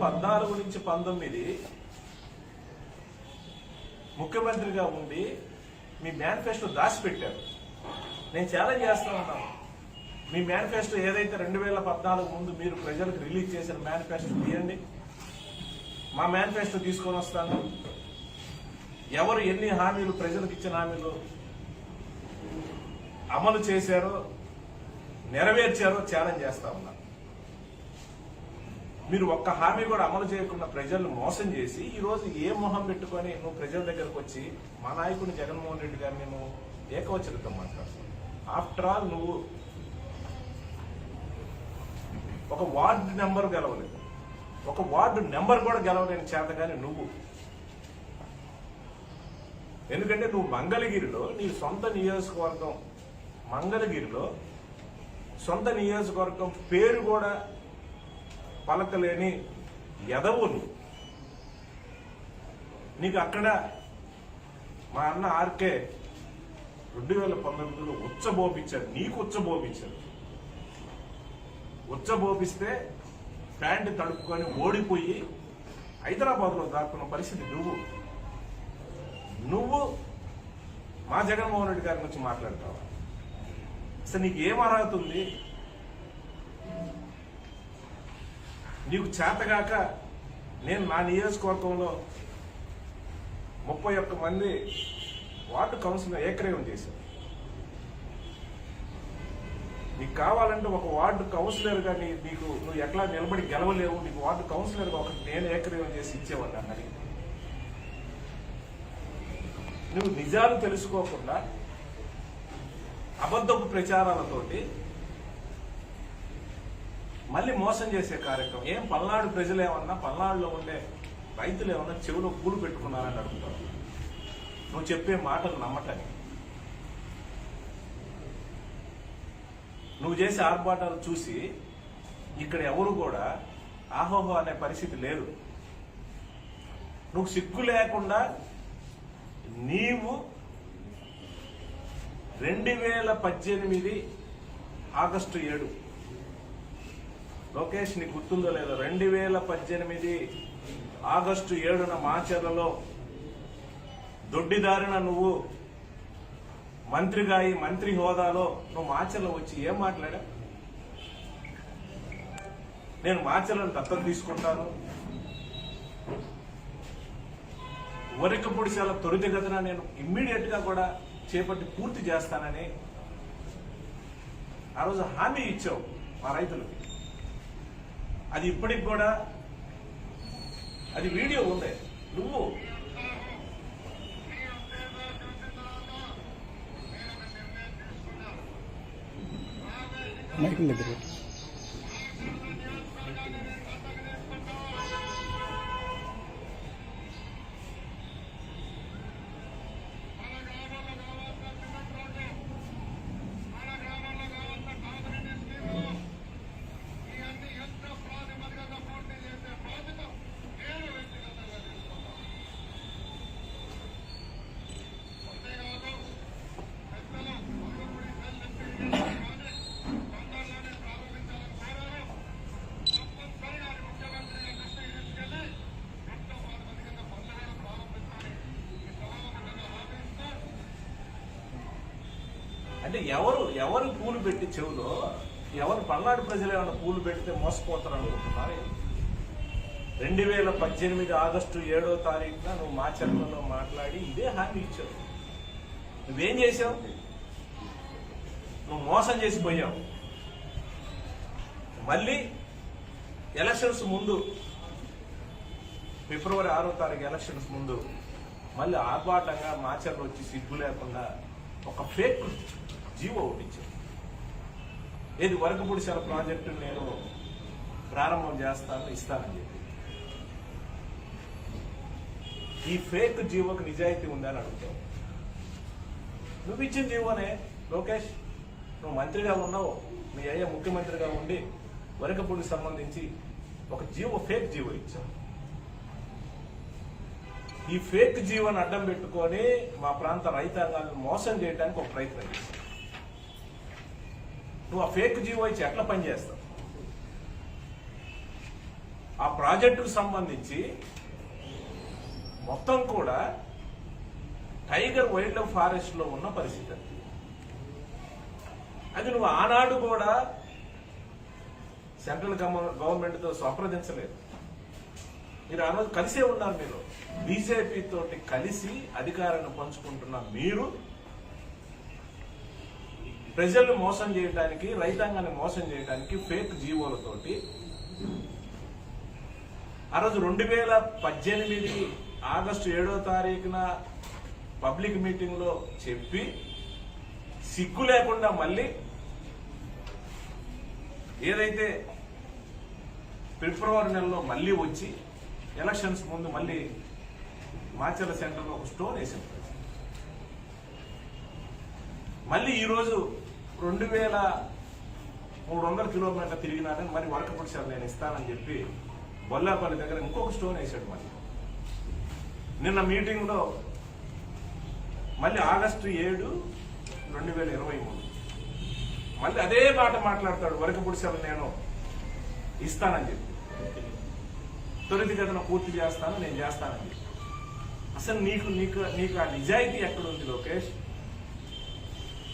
2014 నుంచి 19 ముఖ్యమంత్రిగా ఉండి మీ మేనిఫెస్టో దాచిపెట్టారు. నేను ఛాలెంజ్ చేస్తా ఉన్నాను, మీ మేనిఫెస్టో ఏదైతే 2014 ముందు మీరు ప్రజలకు రిలీజ్ చేసిన మేనిఫెస్టో తీయండి. మా మేనిఫెస్టో తీసుకొని వస్తాను. ఎవరు ఎన్ని హామీలు, ప్రజలకు ఇచ్చిన హామీలు అమలు చేశారో, నెరవేర్చారో ఛాలెంజ్ చేస్తా ఉన్నా. మీరు ఒక్క హామీ కూడా అమలు చేయకుండా ప్రజలను మోసం చేసి ఈ రోజు ఏ మొహం పెట్టుకొని నువ్వు ప్రజల దగ్గరకు వచ్చి మా నాయకుడిని జగన్మోహన్ రెడ్డి గారిని నువ్వు ఏకవచనంతో మాట్లాడుతున్నావు. ఆఫ్టర్ ఆల్ నువ్వు ఒక వార్డు నెంబర్ గెలవలేదు, ఒక వార్డు నెంబర్ కూడా గెలవలేని చేత కానీ నువ్వు. ఎందుకంటే నువ్వు మంగళగిరిలో నీ సొంత నియోజకవర్గం, మంగళగిరిలో సొంత నియోజకవర్గం పేరు కూడా పలకలేని ఎదవులు. నీకు అక్కడ మా అన్న ఆర్కే 2019లో ఉచ్చబోపించారు, నీకు ఉచ్చబోపించారు. ఉచ్చబోపిస్తే ప్యాంటు తడుపుకొని ఓడిపోయి హైదరాబాద్లో దాక్కున్న పరిస్థితి నువ్వు మా జగన్మోహన్ రెడ్డి గారి గురించి మాట్లాడతావా? అసలు నీకు ఏం అర్హత ఉంది? నీకు చేతగాక నేను నా నియోజకవర్గంలో 31 మంది వార్డు కౌన్సిలర్ ఏకగ్రీవం చేశాను. నీకు కావాలంటే ఒక వార్డు కౌన్సిలర్గా నువ్వు ఎట్లా నిలబడి గెలవలేవు, నీకు వార్డు కౌన్సిలర్గా ఒకటి నేను ఏకగ్రీవం చేసి ఇచ్చేవాడిని అన్నది. నువ్వు నిజాలు తెలుసుకోకుండా అబద్ధపు ప్రచారాలతోటి మళ్ళీ మోసం చేసే కార్యక్రమం. ఏం పల్నాడు ప్రజలు ఏమన్నా, పల్నాడులో ఉండే రైతులు ఏమన్నా చెవులో పూలు పెట్టుకున్నారని అడుగుతారు నువ్వు చెప్పే మాటలు నమ్మటానికి. నువ్వు చేసే ఆర్భాటాలు చూసి ఇక్కడ ఎవరు కూడా ఆహోహో అనే పరిస్థితి లేదు. నువ్వు సిగ్గు లేకుండా నీవు 2018 ఆగస్టు 7 లోకేష్ నీకు గుర్తుందో లేదో, 2018 ఆగస్టు 7న మాచర్లలో దొడ్డిదారిన నువ్వు మంత్రిగా, ఈ మంత్రి హోదాలో నువ్వు మాచర్లో వచ్చి ఏం మాట్లాడా? నేను మాచర్లను దత్తత తీసుకుంటాను, వరికపొడిశాల త్వరితగతిన నేను ఇమ్మీడియట్ గా కూడా చేపట్టి పూర్తి చేస్తానని ఆ రోజు హామీ ఇచ్చావు మా రైతులకి. అది ఇప్పటికి కూడా అది వీడియో ఉంది. నువ్వు అంటే ఎవరు పూలు పెట్టి చెవులో, ఎవరు పల్నాడు ప్రజలు ఏమైనా పూలు పెడితే మోసపోతారు అనుకుంటున్నారు? 2018 ఆగస్టు 7వ తారీఖున నువ్వు మాచర్లలో మాట్లాడి ఇదే హామీ ఇచ్చావు. నువ్వేం చేశావు? నువ్వు మోసం చేసి పోయావు. మళ్ళీ ఎలక్షన్స్ ముందు, ఫిబ్రవరి 6వ తారీఖు ఎలక్షన్స్ ముందు మళ్ళీ ఆర్భాటంగా మాచర్లు వచ్చి సిగ్గు లేకుండా ఒక ఫేక్ జీవో ఒకటిచ్చారు. ఏది వరకపొడిశాల ప్రాజెక్టు నేను ప్రారంభం చేస్తాను, ఇస్తానని చెప్పి. ఈ ఫేక్ జీవోకి నిజాయితీ ఉందని అడుగుతావు. నువ్వు ఇచ్చిన జీవోనే లోకేష్. నువ్వు మంత్రిగా ఉన్నావు, మీ అయ్య ముఖ్యమంత్రిగా ఉండి వరకపొడికి సంబంధించి ఒక ఫేక్ జీవో ఇచ్చావు. ఈ ఫేక్ జీవోని అడ్డం పెట్టుకొని మా ప్రాంత రైతాంగాలను మోసం చేయడానికి ఒక ప్రయత్నం చేస్తావు. నువ్వు ఆ ఫేక్ జీవో ఇచ్చి ఎట్లా పనిచేస్తావు? ఆ ప్రాజెక్టుకు సంబంధించి మొత్తం కూడా టైగర్ వైల్డ్ లైఫ్ ఫారెస్ట్ లో ఉన్న పరిస్థితి అది నువ్వు ఆనాడు కూడా సెంట్రల్ గవర్నమెంట్ తో సంప్రదించలేదు. మీరు ఆ రోజు కలిసే ఉన్నారు. మీరు బీజేపీ తోటి కలిసి అధికారాన్ని పంచుకుంటున్న మీరు ప్రజలను మోసం చేయడానికి, రైతాంగాన్ని మోసం చేయడానికి ఫేక్ జీవోలతోటి ఆ రోజు 2018 ఆగస్టు 7వ తారీఖున పబ్లిక్ మీటింగ్ లో చెప్పి సిగ్గు లేకుండా మళ్ళీ ఏదైతే ఫిబ్రవరి నెలలో మళ్ళీ వచ్చి ఎలక్షన్స్ ముందు మళ్ళీ మాచర్ల సెంటర్లో ఒక స్టోన్ వేసాం. మళ్ళీ ఈరోజు 2300 కిలోమీటర్లు తిరిగినారని మరి వరకపూడి సార్ నేను ఇస్తానని చెప్పి బొల్లాపల్లి దగ్గర ఇంకొక స్టోన్ వేసాడు. మళ్ళీ నిన్న మీటింగ్ లో మళ్ళీ ఆగస్టు 7, 2023 మళ్ళీ అదే మాట మాట్లాడతాడు. వరకపూడి సార్ నేను ఇస్తానని చెప్పి త్వరితగతిన పూర్తి చేస్తాను, నేను చేస్తానని చెప్పి. అసలు నీకు ఆ నిజాయితీ ఎక్కడుంది లోకేష్?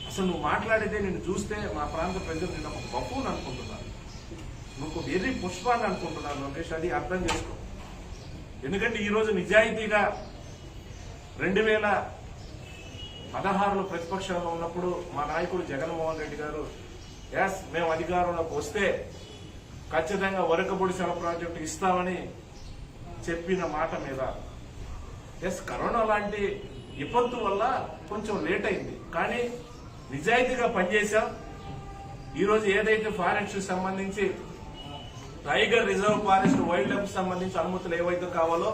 అసలు నువ్వు మాట్లాడితే నిన్ను చూస్తే మా ప్రాంత ప్రజలు నిన్న ఒక బఫూన్ అనుకుంటున్నారు, నువ్వు వెర్రి పుష్పాన్ని అనుకుంటున్నారు లోకేష్. అది అర్థం చేసుకో. ఎందుకంటే ఈరోజు నిజాయితీగా 2016లో ప్రతిపక్షంలో ఉన్నప్పుడు మా నాయకుడు జగన్మోహన్ రెడ్డి గారు మేము అధికారంలోకి వస్తే ఖచ్చితంగా వరకపూడి సెల ప్రాజెక్టు ఇస్తామని చెప్పిన మాట మీద కరోనా లాంటి విపత్తు వల్ల కొంచెం లేట్ అయింది, కానీ నిజాయితీగా పనిచేశాం. ఈరోజు ఏదైతే ఫారెస్ట్ సంబంధించి tiger reserve forest wild life సంబంధించి అనుమతులు ఏవైతే కావాలో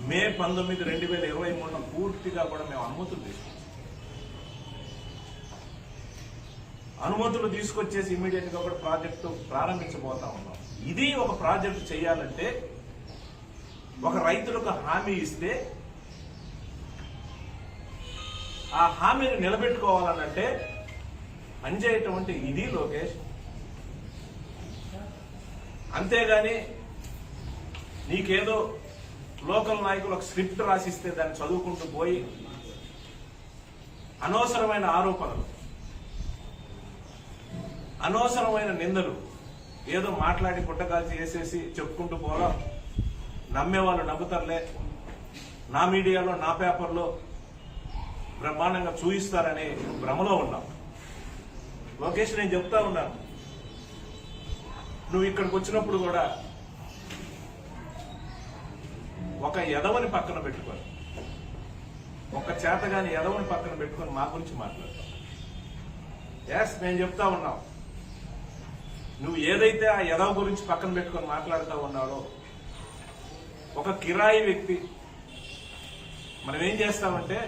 మే 19, 2023 పూర్తిగా కూడా మేము అనుమతులు తీసుకొచ్చేసి ఇమీడియట్ గా కూడా ప్రాజెక్టు ప్రారంభించబోతా ఉన్నాం. ఇది ఒక ప్రాజెక్టు చేయాలంటే ఒక రైతులకు హామీ ఇస్తే ఆ హామీని నిలబెట్టుకోవాలనంటే పనిచేయటం ఇది లోకేష్. అంతేగాని నీకేదో లోకల్ నాయకులు ఒక స్క్రిప్ట్ రాసిస్తే దాన్ని చదువుకుంటూ పోయి అనవసరమైన ఆరోపణలు, అనవసరమైన నిందలు ఏదో మాట్లాడి పుట్టకాల్చి వేసేసి చెప్పుకుంటూ పోవడం, నమ్మేవాళ్ళు నమ్ముతారులే, నా మీడియాలో నా పేపర్లో బ్రహ్మాండంగా చూయిస్తారనే భ్రమలో ఉన్నాం. లోకేష్, నేను చెప్తా ఉన్నాను, నువ్వు ఇక్కడికి వచ్చినప్పుడు కూడా ఒక ఎదవని పక్కన పెట్టుకొని, ఒక చేతగాని ఎదవని పక్కన పెట్టుకొని మా గురించి మాట్లాడతావు. నేను చెప్తా ఉన్నాం, నువ్వు ఏదైతే ఆ ఎదవ గురించి పక్కన పెట్టుకొని మాట్లాడుతూ ఉన్నాడో ఒక కిరాయి వ్యక్తి. మనం ఏం చేస్తామంటే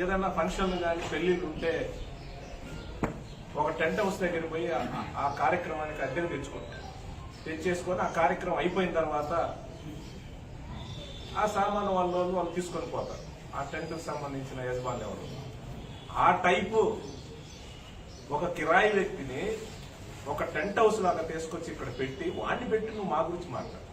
ఏదన్నా ఫంక్షన్లు కానీ పెళ్లిళ్ళు ఉంటే ఒక టెంట్ హౌస్ దగ్గర పోయి ఆ కార్యక్రమానికి అద్దెకు తెచ్చేసుకొని ఆ కార్యక్రమం అయిపోయిన తర్వాత ఆ సామాను వాళ్ళు తీసుకొని పోతారు, ఆ టెంట్కి సంబంధించిన యజమాని ఎవరు. ఆ టైపు ఒక కిరాయి వ్యక్తిని ఒక టెంట్ హౌస్ లాగా తీసుకొచ్చి ఇక్కడ పెట్టి వాడిని పెట్టి నువ్వు మా గురించి మాట్లాడు.